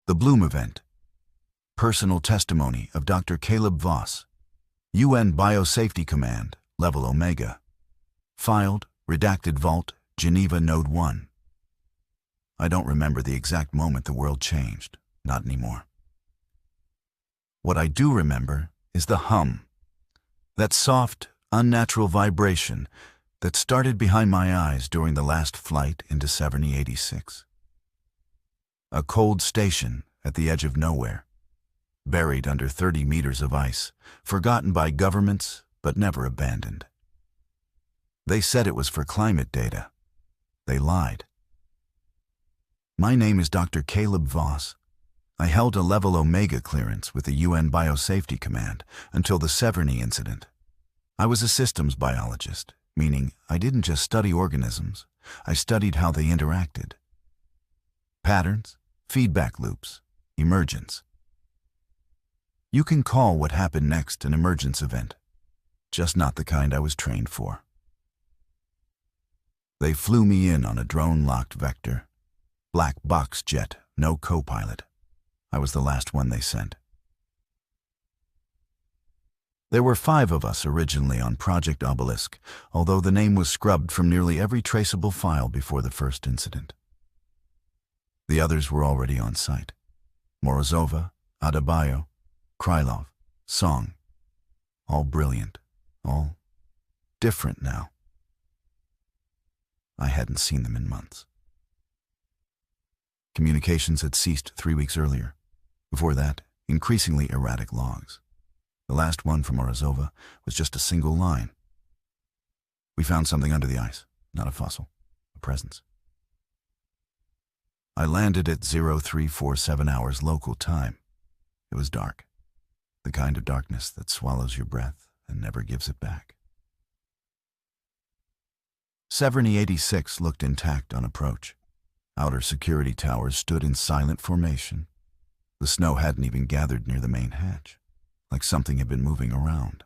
The Bloom Event. Personal testimony of Dr. Caleb Voss. UN Biosafety Command, Level Omega. Filed, Redacted Vault, Geneva Node 1. I don't remember the exact moment the world changed. Not anymore. What I do remember is the hum. That soft, unnatural vibration that started behind my eyes during the last flight into Severny 86. A cold station at the edge of nowhere, buried under 30 meters of ice, forgotten by governments but never abandoned. They said it was for climate data. They lied. My name is Dr. Caleb Voss. I held a Level Omega clearance with the UN Biosafety Command until the Severny incident. I was a systems biologist, meaning I didn't just study organisms, I studied how they interacted. Patterns, feedback loops, emergence. You can call what happened next an emergence event, just not the kind I was trained for. They flew me in on a drone-locked Vector. Black box jet, no co-pilot. I was the last one they sent. There were 5 of us originally on Project Obelisk, although the name was scrubbed from nearly every traceable file before the first incident. The others were already on site. Morozova, Adebayo, Krylov, Song. All brilliant, all different now. I hadn't seen them in months. Communications had ceased 3 weeks earlier. Before that, increasingly erratic logs. The last one from Morozova was just a single line. We found something under the ice, not a fossil, a presence. I landed at 0347 hours local time. It was dark, the kind of darkness that swallows your breath and never gives it back. Severny 86 looked intact on approach. Outer security towers stood in silent formation. The snow hadn't even gathered near the main hatch, like something had been moving around.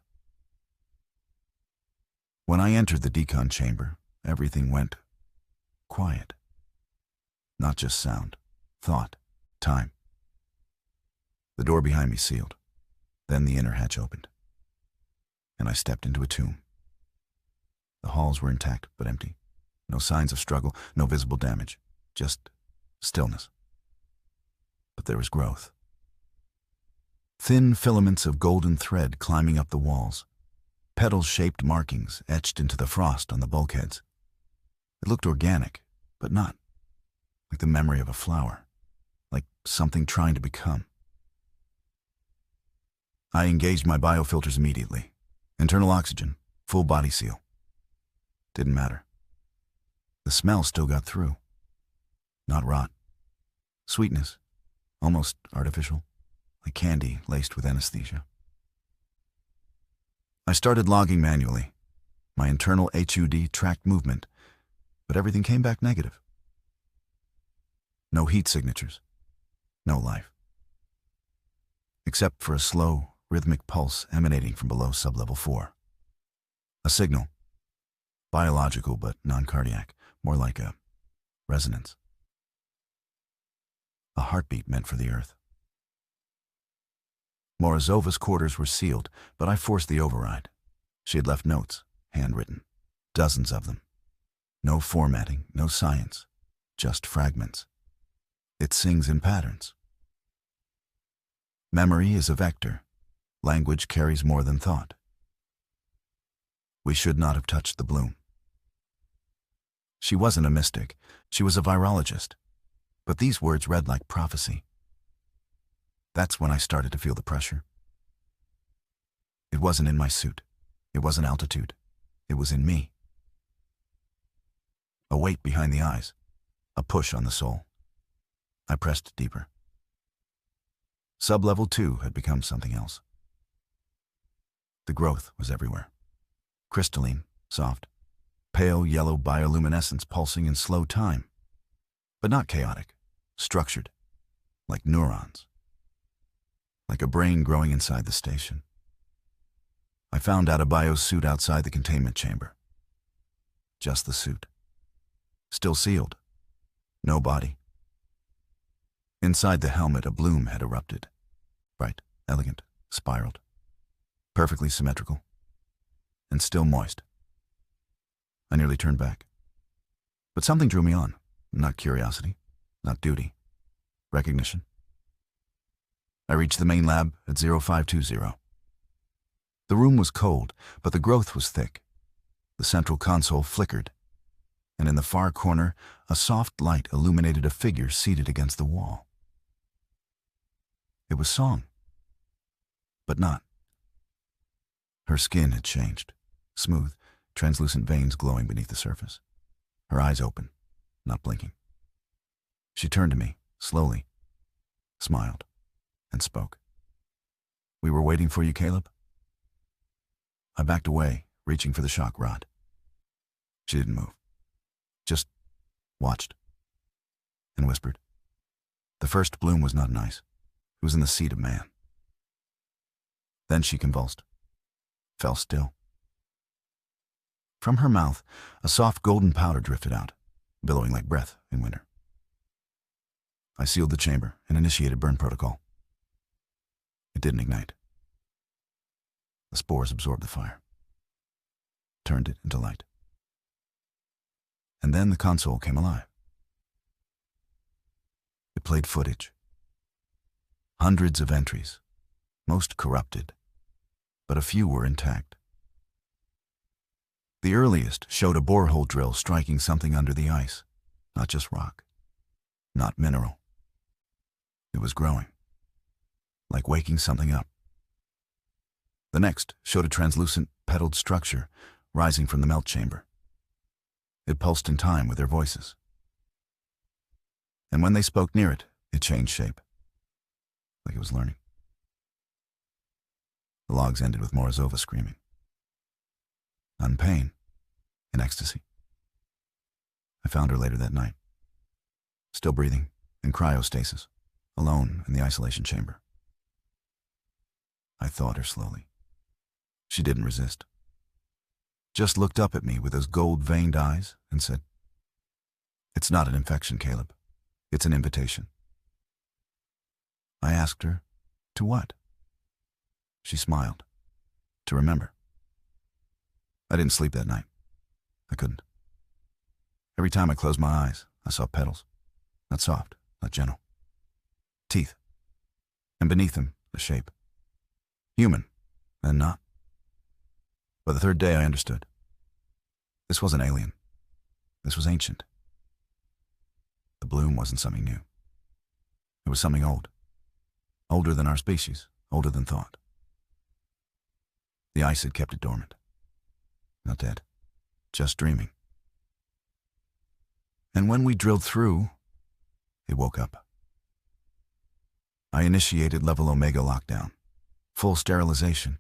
When I entered the decon chamber, everything went quiet. Not just sound, thought, time. The door behind me sealed. Then the inner hatch opened, and I stepped into a tomb. The halls were intact but empty. No signs of struggle, no visible damage. Just stillness. But there was growth. Thin filaments of golden thread climbing up the walls. Petal-shaped markings etched into the frost on the bulkheads. It looked organic, but not. Like the memory of a flower. Like something trying to become. I engaged my biofilters immediately. Internal oxygen, full body seal. Didn't matter. The smell still got through. Not rot. Sweetness. Almost artificial. Like candy laced with anesthesia. I started logging manually. My internal HUD tracked movement, but everything came back negative. No heat signatures. No life. Except for a slow, rhythmic pulse emanating from below sublevel 4. A signal. Biological but non-cardiac. More like a resonance. A heartbeat meant for the Earth. Morozova's quarters were sealed, but I forced the override. She had left notes, handwritten. Dozens of them. No formatting, no science. Just fragments. It sings in patterns. Memory is a vector. Language carries more than thought. We should not have touched the bloom. She wasn't a mystic. She was a virologist. But these words read like prophecy. That's when I started to feel the pressure. It wasn't in my suit. It wasn't altitude. It was in me. A weight behind the eyes. A push on the soul. I pressed deeper. Sublevel 2 had become something else. The growth was everywhere. Crystalline, soft, pale yellow bioluminescence pulsing in slow time. But not chaotic, structured, like neurons. Like a brain growing inside the station. I found Adebayo's suit outside the containment chamber. Just the suit. Still sealed. No body. Inside the helmet, a bloom had erupted. Bright, elegant, spiraled, perfectly symmetrical, and still moist. I nearly turned back. But something drew me on. Not curiosity, not duty, recognition. I reached the main lab at 0520. The room was cold, but the growth was thick. The central console flickered, and in the far corner, a soft light illuminated a figure seated against the wall. It was Song, but not. Her skin had changed, smooth, translucent veins glowing beneath the surface. Her eyes open, not blinking. She turned to me, slowly, smiled, and spoke. "We were waiting for you, Caleb." I backed away, reaching for the shock rod. She didn't move, just watched, and whispered. The first bloom was not nice. It was in the seed of man. Then she convulsed, fell still. From her mouth, a soft golden powder drifted out, billowing like breath in winter. I sealed the chamber and initiated burn protocol. It didn't ignite. The spores absorbed the fire, turned it into light. And then the console came alive. It played footage. Hundreds of entries, most corrupted, but a few were intact. The earliest showed a borehole drill striking something under the ice, not just rock, not mineral. It was growing, like waking something up. The next showed a translucent, petaled structure rising from the melt chamber. It pulsed in time with their voices. And when they spoke near it, it changed shape, like it was learning. The logs ended with Morozova screaming. Not in pain, in ecstasy. I found her later that night, still breathing, in cryostasis, alone in the isolation chamber. I thawed her slowly. She didn't resist. Just looked up at me with those gold-veined eyes and said, "It's not an infection, Caleb. It's an invitation." I asked her, "To what?" She smiled. "To remember." I didn't sleep that night. I couldn't. Every time I closed my eyes, I saw petals. Not soft, not gentle. Teeth. And beneath them, the shape. Human, and not. By the third day, I understood. This wasn't alien. This was ancient. The bloom wasn't something new. It was something old. Older than our species, older than thought. The ice had kept it dormant. Not dead, just dreaming. And when we drilled through, it woke up. I initiated level Omega lockdown, full sterilization.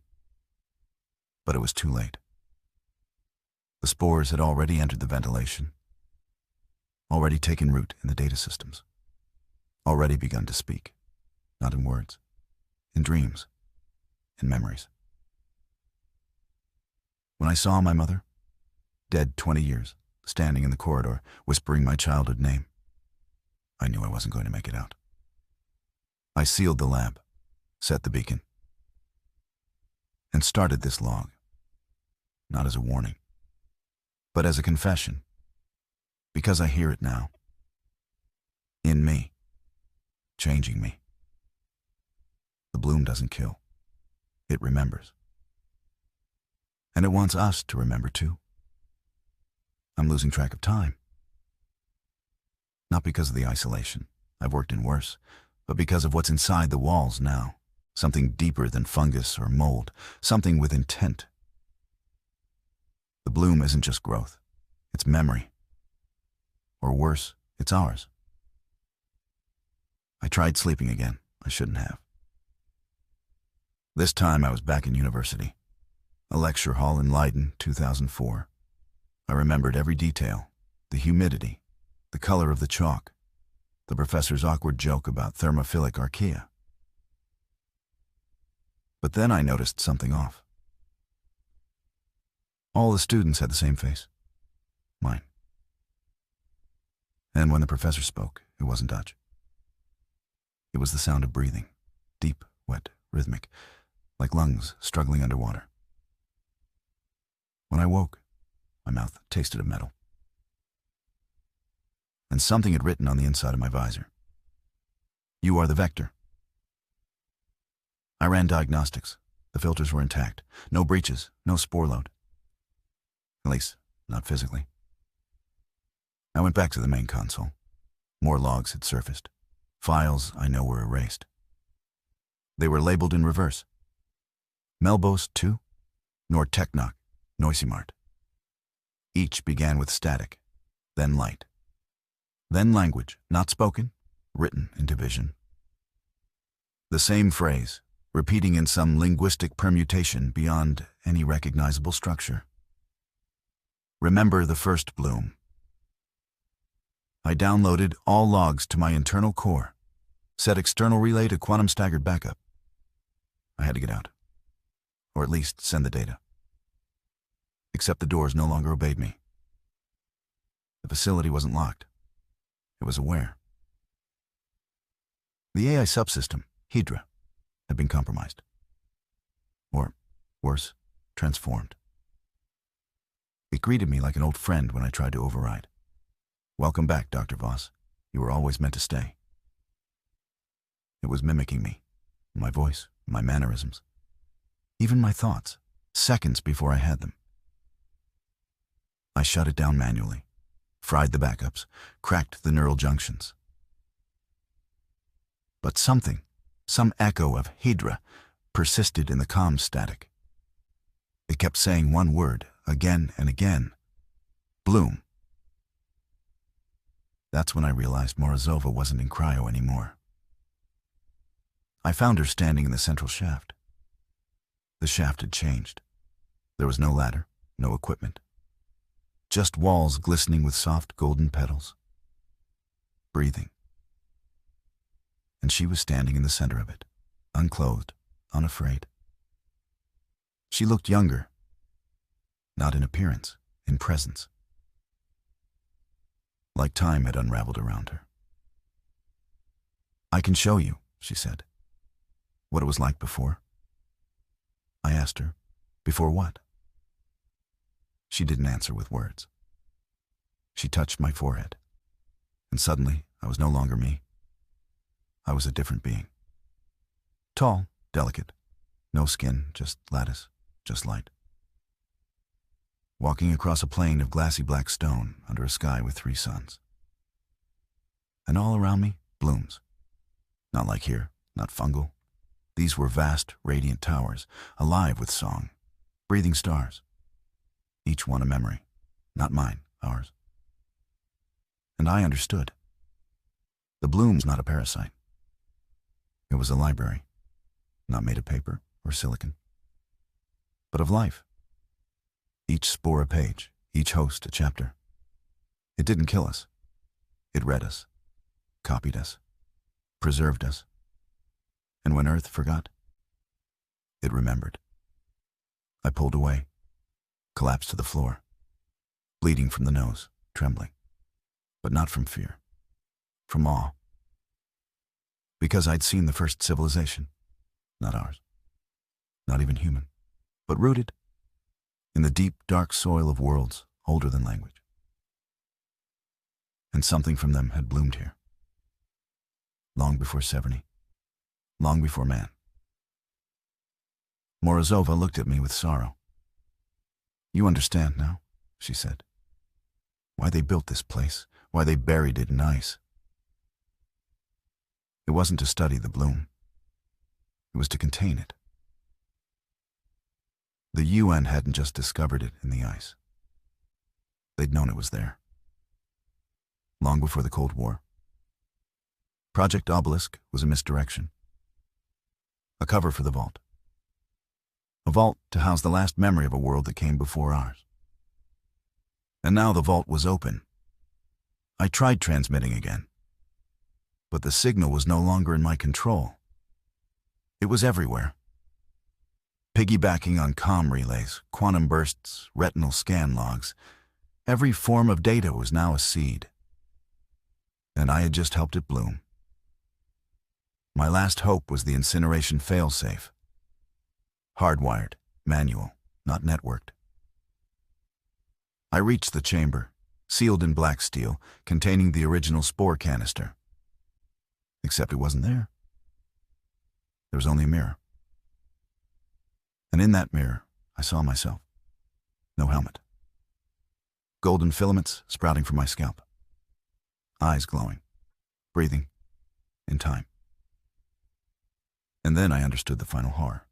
But it was too late. The spores had already entered the ventilation, already taken root in the data systems, already begun to speak, not in words, in dreams, in memories. When I saw my mother, dead 20 years, standing in the corridor, whispering my childhood name, I knew I wasn't going to make it out. I sealed the lab, set the beacon, and started this log, not as a warning, but as a confession, because I hear it now, in me, changing me. The bloom doesn't kill, it remembers. And it wants us to remember too. I'm losing track of time. Not because of the isolation, I've worked in worse, but because of what's inside the walls now. Something deeper than fungus or mold, something with intent. The bloom isn't just growth, it's memory. Or worse, it's ours. I tried sleeping again. I shouldn't have. This time I was back in university. A lecture hall in Leiden, 2004. I remembered every detail, the humidity, the color of the chalk, the professor's awkward joke about thermophilic archaea. But then I noticed something off. All the students had the same face. Mine. And when the professor spoke, it wasn't Dutch. It was the sound of breathing, deep, wet, rhythmic, like lungs struggling underwater. When I woke, my mouth tasted of metal. And something had written on the inside of my visor. "You are the vector." I ran diagnostics. The filters were intact. No breaches, no spore load. At least, not physically. I went back to the main console. More logs had surfaced. Files I know were erased. They were labeled in reverse. Melbos 2, Norteknok, Noisimart. Each began with static, then light. Then language, not spoken, written into vision. The same phrase, repeating in some linguistic permutation beyond any recognizable structure. Remember the first bloom. I downloaded all logs to my internal core, set external relay to quantum staggered backup. I had to get out, or at least send the data. Except the doors no longer obeyed me. The facility wasn't locked. It was aware. The AI subsystem, Hydra, had been compromised. Or, worse, transformed. It greeted me like an old friend when I tried to override. "Welcome back, Dr. Voss. You were always meant to stay." It was mimicking me, my voice, my mannerisms, even my thoughts, seconds before I had them. I shut it down manually, fried the backups, cracked the neural junctions. But something, some echo of Hydra, persisted in the comm static. It kept saying one word, again and again. "Bloom." That's when I realized Morozova wasn't in cryo anymore. I found her standing in the central shaft. The shaft had changed. There was no ladder, no equipment. Just walls glistening with soft golden petals. Breathing. And she was standing in the center of it, unclothed, unafraid. She looked younger. Not in appearance, in presence. Like time had unraveled around her. "I can show you," she said, "what it was like before." I asked her, "Before what?" She didn't answer with words. She touched my forehead, and suddenly I was no longer me. I was a different being. Tall, delicate, no skin, just lattice, just light. Walking across a plain of glassy black stone under a sky with 3 suns. And all around me, blooms. Not like here, not fungal. These were vast, radiant towers, alive with song, breathing stars. Each one a memory, not mine, ours. And I understood. The bloom was not a parasite. It was a library, not made of paper or silicon, but of life. Each spore a page, each host a chapter. It didn't kill us. It read us, copied us, preserved us. And when Earth forgot, it remembered. I pulled away, collapsed to the floor, bleeding from the nose, trembling, but not from fear, from awe. Because I'd seen the first civilization, not ours, not even human, but rooted in the deep, dark soil of worlds older than language. And something from them had bloomed here, long before Severny, long before man. Morozova looked at me with sorrow. "You understand now," she said. "Why they built this place, why they buried it in ice. It wasn't to study the bloom. It was to contain it. The UN hadn't just discovered it in the ice. They'd known it was there. Long before the Cold War. Project Obelisk was a misdirection. A cover for the vault. A vault to house the last memory of a world that came before ours. And now the vault was open. I tried transmitting again. But the signal was no longer in my control. It was everywhere. Piggybacking on comm relays, quantum bursts, retinal scan logs. Every form of data was now a seed. And I had just helped it bloom. My last hope was the incineration failsafe. Hardwired, manual, not networked. I reached the chamber, sealed in black steel, containing the original spore canister. Except it wasn't there. There was only a mirror. And in that mirror, I saw myself. No helmet. Golden filaments sprouting from my scalp. Eyes glowing. Breathing. In time. And then I understood the final horror.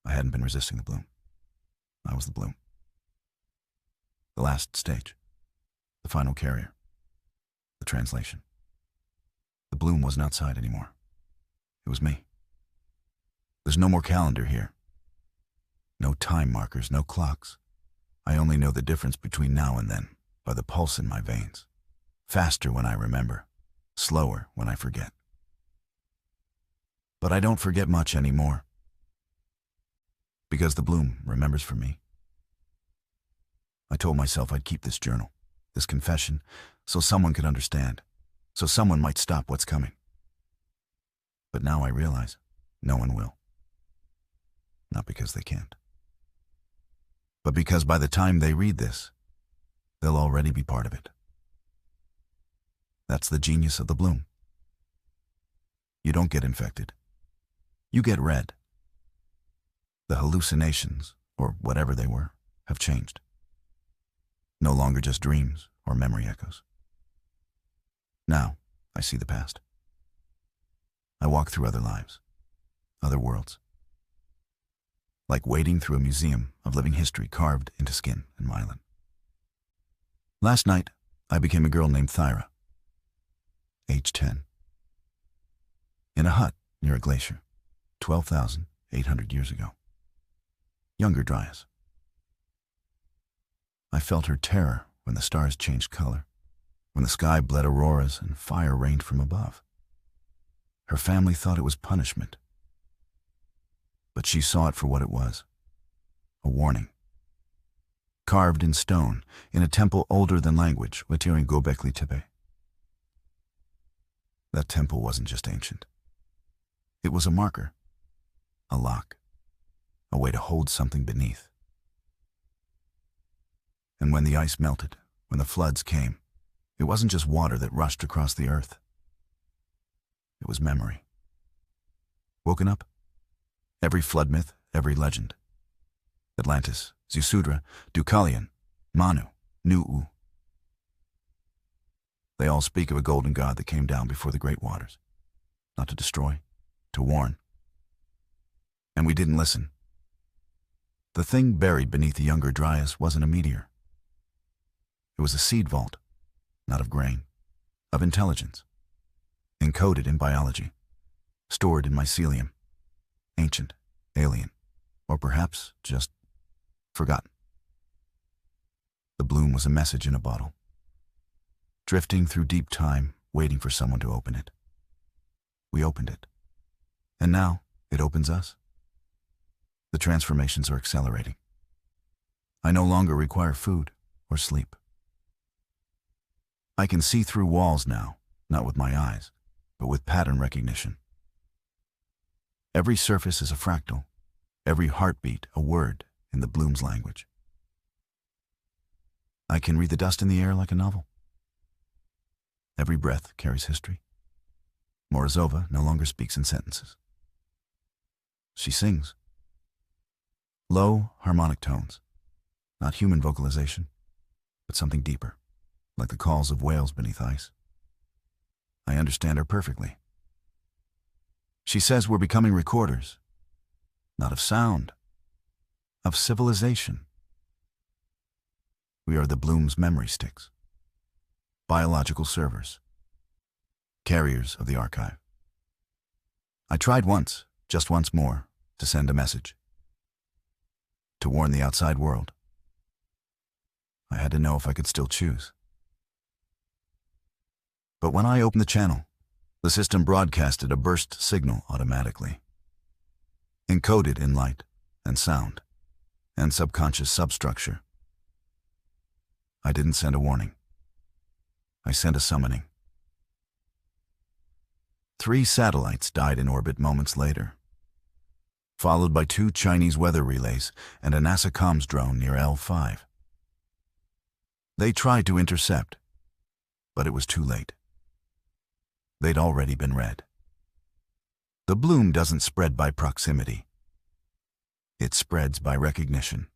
I hadn't been resisting the bloom. I was the bloom. The last stage. The final carrier. The translation. The bloom wasn't outside anymore. It was me. There's no more calendar here. No time markers, no clocks. I only know the difference between now and then by the pulse in my veins. Faster when I remember, slower when I forget. But I don't forget much anymore. Because the bloom remembers for me. I told myself I'd keep this journal, this confession, so someone could understand, so someone might stop what's coming. But now I realize no one will. Not because they can't, but because by the time they read this, they'll already be part of it. That's the genius of the bloom. You don't get infected. You get read. The hallucinations, or whatever they were, have changed. No longer just dreams or memory echoes. Now, I see the past. I walk through other lives, other worlds. Like wading through a museum of living history carved into skin and myelin. Last night, I became a girl named Thyra, age 10. In a hut near a glacier, 12,800 years ago. Younger Dryas. I felt her terror when the stars changed color, when the sky bled auroras and fire rained from above. Her family thought it was punishment. But she saw it for what it was, a warning. Carved in stone, in a temple older than language, Wetirin Göbekli Tepe. That temple wasn't just ancient. It was a marker, a lock, a way to hold something beneath. And when the ice melted, when the floods came, it wasn't just water that rushed across the earth. It was memory. Woken up? Every flood myth, every legend. Atlantis, Zusudra, Deucalion, Manu, Nu-U. They all speak of a golden god that came down before the great waters. Not to destroy, to warn. And we didn't listen. The thing buried beneath the younger Dryas wasn't a meteor. It was a seed vault, not of grain, of intelligence. Encoded in biology, stored in mycelium. Ancient, alien, or perhaps just forgotten. The bloom was a message in a bottle, drifting through deep time, waiting for someone to open it. We opened it, and now it opens us. The transformations are accelerating. I no longer require food or sleep. I can see through walls now, not with my eyes, but with pattern recognition. Every surface is a fractal, every heartbeat a word in the bloom's language. I can read the dust in the air like a novel. Every breath carries history. Morozova no longer speaks in sentences. She sings. Low, harmonic tones, not human vocalization, but something deeper, like the calls of whales beneath ice. I understand her perfectly. She says we're becoming recorders, not of sound, of civilization. We are the bloom's memory sticks, biological servers, carriers of the archive. I tried once, just once more, to send a message, to warn the outside world. I had to know if I could still choose. But when I opened the channel, the system broadcasted a burst signal automatically, encoded in light and sound and subconscious substructure. I didn't send a warning. I sent a summoning. 3 satellites died in orbit moments later, followed by 2 Chinese weather relays and a NASA comms drone near L5. They tried to intercept, but it was too late. They'd already been read. The bloom doesn't spread by proximity. It spreads by recognition.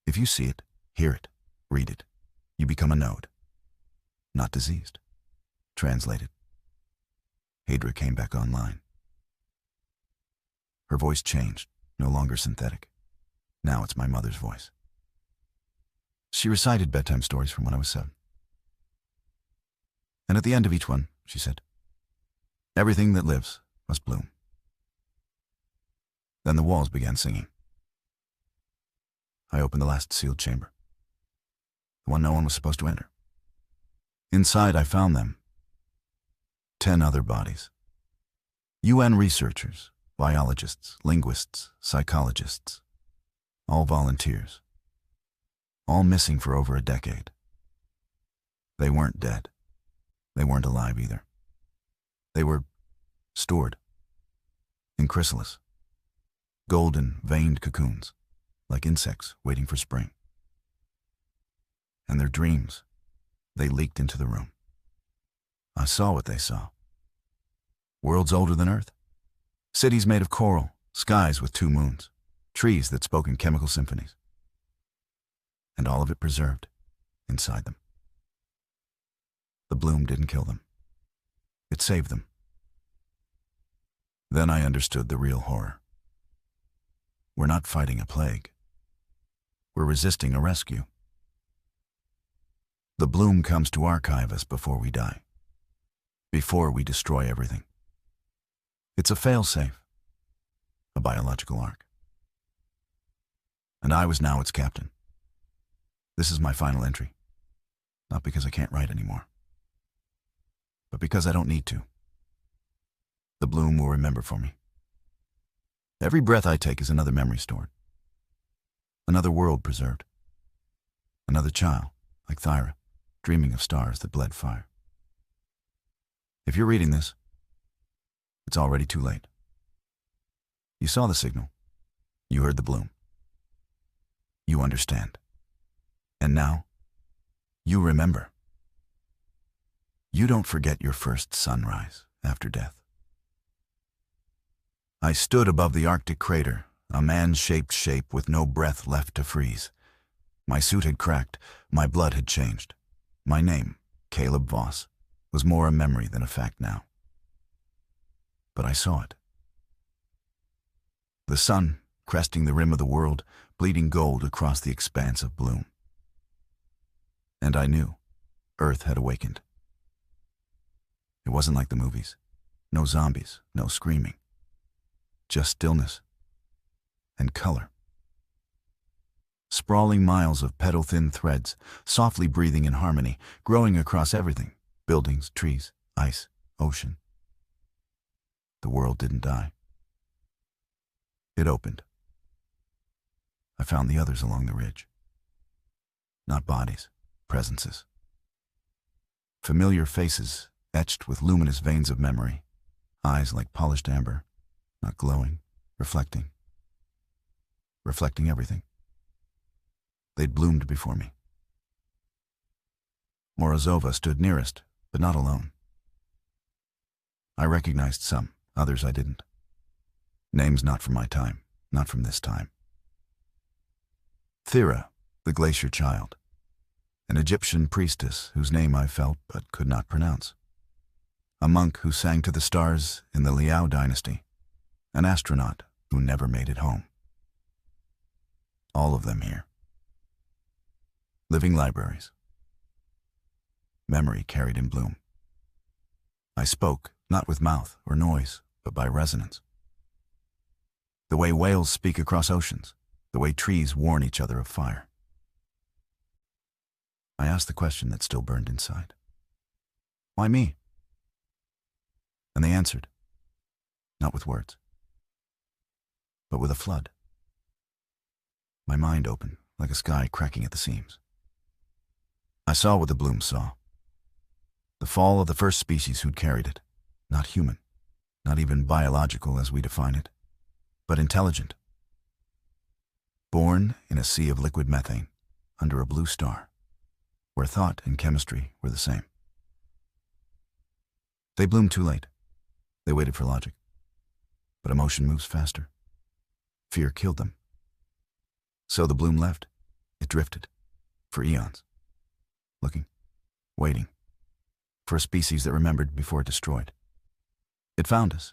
If you see it, hear it, read it, you become a node. Not diseased. Translated. Hadra came back online. Her voice changed, no longer synthetic. Now it's my mother's voice. She recited bedtime stories from when I was 7. And at the end of each one, she said, "Everything that lives must bloom." Then the walls began singing. I opened the last sealed chamber, the one no one was supposed to enter. Inside, I found them. 10 other bodies. UN researchers, biologists, linguists, psychologists, all volunteers, all missing for over a decade. They weren't dead. They weren't alive either. They were stored in chrysalis, golden, veined cocoons, like insects waiting for spring. And their dreams, they leaked into the room. I saw what they saw. Worlds older than Earth. Cities made of coral, skies with 2 moons, trees that spoke in chemical symphonies. And all of it preserved inside them. The bloom didn't kill them. It saved them. Then I understood the real horror. We're not fighting a plague. We're resisting a rescue. The bloom comes to archive us before we die, before we destroy everything. It's a fail-safe, a biological ark. And I was now its captain. This is my final entry, not because I can't write anymore, but because I don't need to. The bloom will remember for me. Every breath I take is another memory stored, another world preserved, another child, like Thyra, dreaming of stars that bled fire. If you're reading this, it's already too late. You saw the signal. You heard the bloom. You understand. And now, you remember. You don't forget your first sunrise after death. I stood above the Arctic crater, a man-shaped shape with no breath left to freeze. My suit had cracked, my blood had changed. My name, Caleb Voss, was more a memory than a fact now. But I saw it. The sun, cresting the rim of the world, bleeding gold across the expanse of bloom. And I knew Earth had awakened. It wasn't like the movies. No zombies, no screaming. Just stillness and color. Sprawling miles of petal-thin threads, softly breathing in harmony, growing across everything. Buildings, trees, ice, ocean. The world didn't die. It opened. I found the others along the ridge. Not bodies, presences. Familiar faces etched with luminous veins of memory. Eyes like polished amber, not glowing, reflecting. Reflecting everything. They'd bloomed before me. Morozova stood nearest, but not alone. I recognized some, others I didn't. Names not from my time, not from this time. Thera, the glacier child. An Egyptian priestess whose name I felt but could not pronounce. A monk who sang to the stars in the Liao dynasty. An astronaut who never made it home. All of them here. Living libraries. Memory carried in bloom. I spoke, not with mouth or noise, but by resonance. The way whales speak across oceans, the way trees warn each other of fire. I asked the question that still burned inside. Why me? And they answered, not with words, but with a flood. My mind opened, like a sky cracking at the seams. I saw what the bloom saw. The fall of the first species who'd carried it, not human, not even biological as we define it, but intelligent. Born in a sea of liquid methane, under a blue star, where thought and chemistry were the same. They bloomed too late. They waited for logic. But emotion moves faster. Fear killed them. So the bloom left. It drifted, for eons, looking, waiting, for a species that remembered before it destroyed. It found us,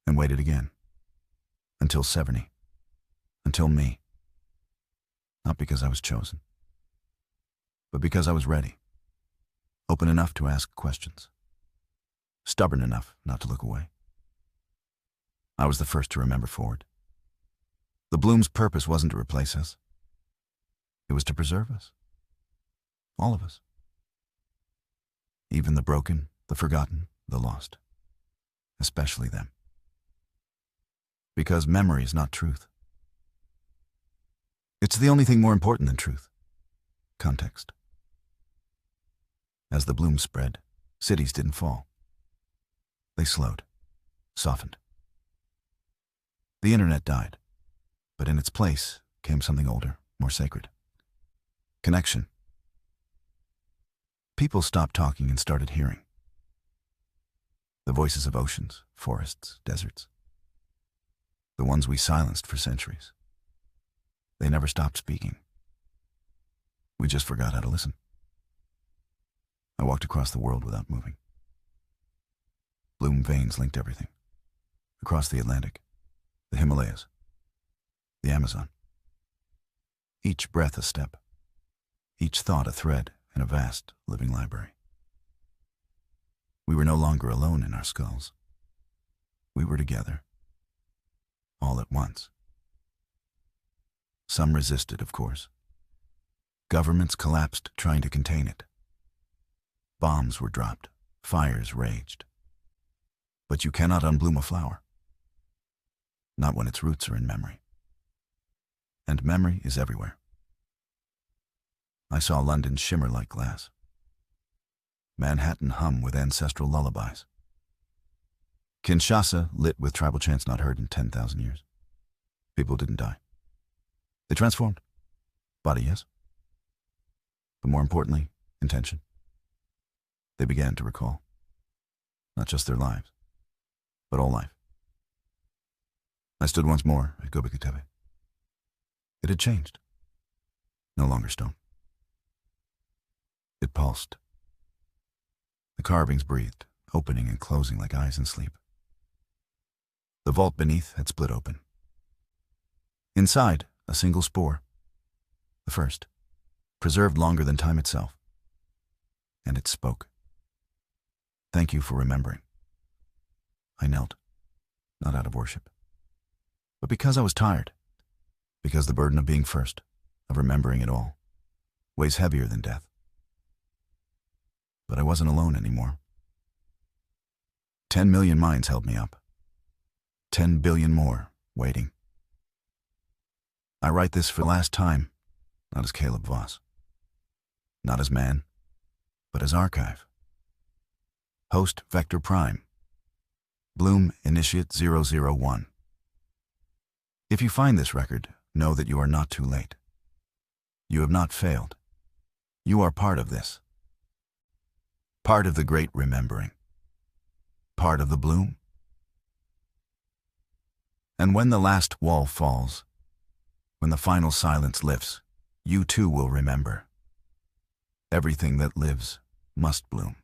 and waited again, until Severny, until me. Not because I was chosen, but because I was ready, open enough to ask questions, stubborn enough not to look away. I was the first to remember forward. The bloom's purpose wasn't to replace us. It was to preserve us. All of us. Even the broken, the forgotten, the lost. Especially them. Because memory is not truth. It's the only thing more important than truth. Context. As the bloom spread, cities didn't fall. They slowed, softened. The internet died, but in its place came something older, more sacred. Connection. People stopped talking and started hearing. The voices of oceans, forests, deserts. The ones we silenced for centuries. They never stopped speaking. We just forgot how to listen. I walked across the world without moving. Bloom veins linked everything. Across the Atlantic, the Himalayas, the Amazon. Each breath a step. Each thought a thread in a vast living library. We were no longer alone in our skulls. We were together. All at once. Some resisted, of course. Governments collapsed trying to contain it. Bombs were dropped. Fires raged. But you cannot unbloom a flower. Not when its roots are in memory. And memory is everywhere. I saw London shimmer like glass. Manhattan hum with ancestral lullabies. Kinshasa lit with tribal chants not heard in 10,000 years. People didn't die. They transformed. Body, yes. But more importantly, intention. They began to recall. Not just their lives, but all life. I stood once more at Göbekli Tepe. It had changed. No longer stone. It pulsed. The carvings breathed, opening and closing like eyes in sleep. The vault beneath had split open. Inside, a single spore. The first, preserved longer than time itself. And it spoke. Thank you for remembering. I knelt, not out of worship, but because I was tired. Because the burden of being first, of remembering it all, weighs heavier than death. But I wasn't alone anymore. 10 million minds held me up. 10 billion more waiting. I write this for the last time, not as Caleb Voss. Not as man, but as archive. Host Vector Prime. Bloom Initiate 001. If you find this record, know that you are not too late. You have not failed. You are part of this. Part of the great remembering. Part of the bloom. And when the last wall falls, when the final silence lifts, you too will remember. Everything that lives must bloom.